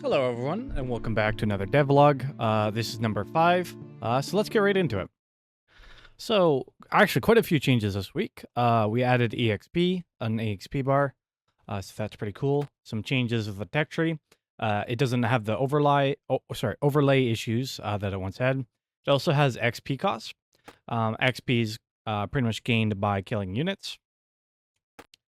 Hello everyone, and welcome back to another devlog. This is number 5, so let's get right into it. So, actually quite a few changes this week. We added EXP, an EXP bar, so that's pretty cool. Some changes with the tech tree. It doesn't have the overlay issues that it once had. It also has XP costs. XP is pretty much gained by killing units,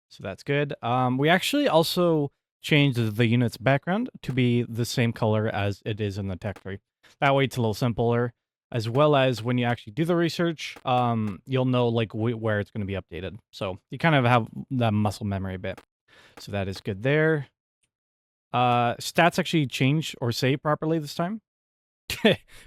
so that's good. We actually also changed the unit's background to be the same color as it is in the tech tree. That way it's a little simpler, as well as when you actually do the research, you'll know like where it's going to be updated. So you kind of have that muscle memory a bit. So that is good there. Stats actually change or save properly this time.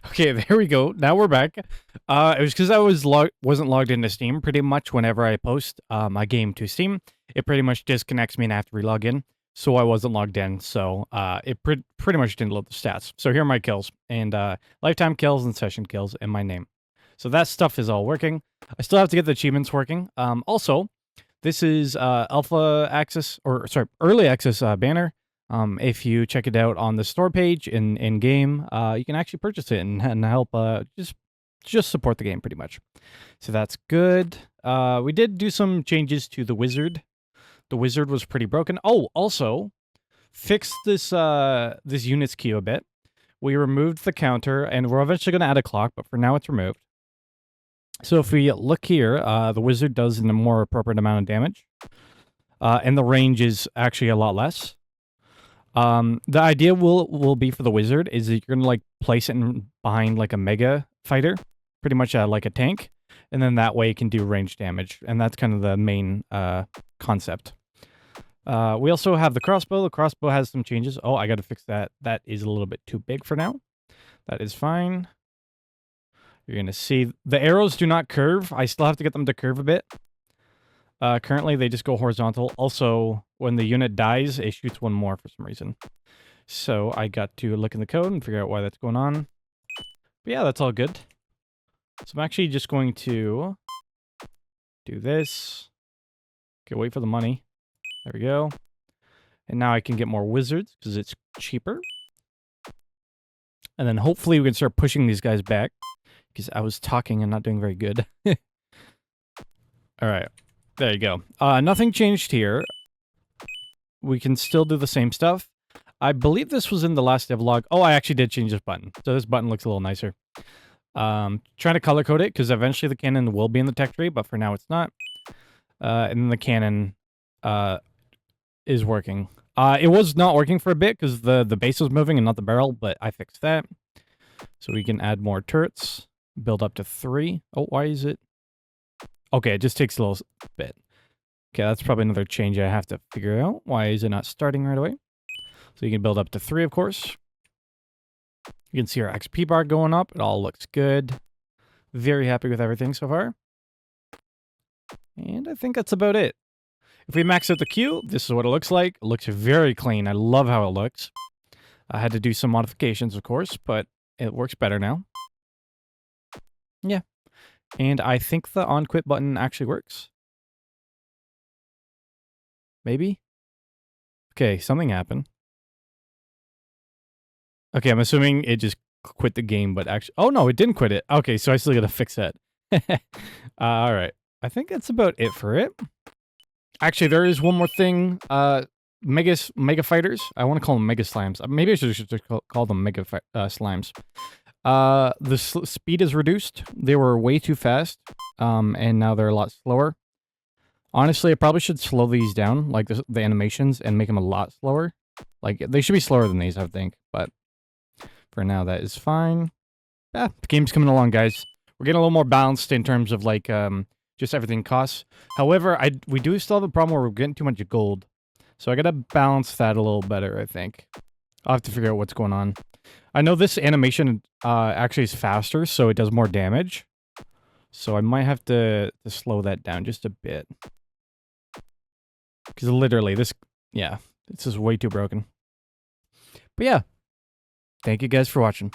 Okay, there we go. Now we're back. It was because I wasn't logged into Steam. Pretty much whenever I post a game to Steam, it pretty much disconnects me and I have to re-log in. So I wasn't logged in, so it pretty much didn't load the stats. So here are my kills, and lifetime kills and session kills in my name. So that stuff is all working. I still have to get the achievements working. Also, this is early access banner. If you check it out on the store page in game, you can actually purchase it and help just support the game pretty much. So that's good. We did do some changes to the wizard. The wizard was pretty broken. Oh, also, fixed this this units queue a bit. We removed the counter, and we're eventually going to add a clock, but for now it's removed. So if we look here, the wizard does a more appropriate amount of damage, and the range is actually a lot less. The idea will be for the wizard is that you're going to like place it behind like a mega fighter, pretty much like a tank, and then that way it can do range damage, and that's kind of the main concept. We also have the crossbow. The crossbow has some changes. Oh, I got to fix that. That is a little bit too big for now. That is fine. You're going to see the arrows do not curve. I still have to get them to curve a bit. Currently, they just go horizontal. Also, when the unit dies, it shoots one more for some reason. So I got to look in the code and figure out why that's going on. But yeah, that's all good. So I'm actually just going to do this. Okay, wait for the money. There we go. And now I can get more wizards because it's cheaper. And then hopefully we can start pushing these guys back because I was talking and not doing very good. All right. There you go. Nothing changed here. We can still do the same stuff. I believe this was in the last devlog. Oh, I actually did change this button. So this button looks a little nicer. Trying to color code it because eventually the cannon will be in the tech tree, but for now it's not. And then the cannon is working. It was not working for a bit because the base was moving and not the barrel, but I fixed that. So we can add more turrets. Build up to 3. Oh, why is it? Okay, it just takes a little bit. Okay, that's probably another change I have to figure out. Why is it not starting right away? So you can build up to 3, of course. You can see our XP bar going up. It all looks good. Very happy with everything so far. And I think that's about it. If we max out the queue, this is what it looks like. It looks very clean. I love how it looks. I had to do some modifications, of course, but it works better now. Yeah. And I think the on-quit button actually works. Maybe? Okay, something happened. Okay, I'm assuming it just quit the game, but actually... Oh, no, it didn't quit it. Okay, so I still gotta fix that. Alright. I think that's about it for it. Actually, there is one more thing. Mega fighters. I want to call them mega slimes. Maybe I should just call them mega slimes. The speed is reduced. They were way too fast, and now they're a lot slower. Honestly, I probably should slow these down, like the animations, and make them a lot slower. Like, they should be slower than these, I think, but for now, that is fine. Yeah, the game's coming along, guys. We're getting a little more balanced in terms of, like, just everything costs. However, we do still have a problem where we're getting too much gold. So I gotta balance that a little better, I think. I'll have to figure out what's going on. I know this animation actually is faster, so it does more damage. So I might have to slow that down just a bit. Because literally, this is way too broken. But yeah, thank you guys for watching.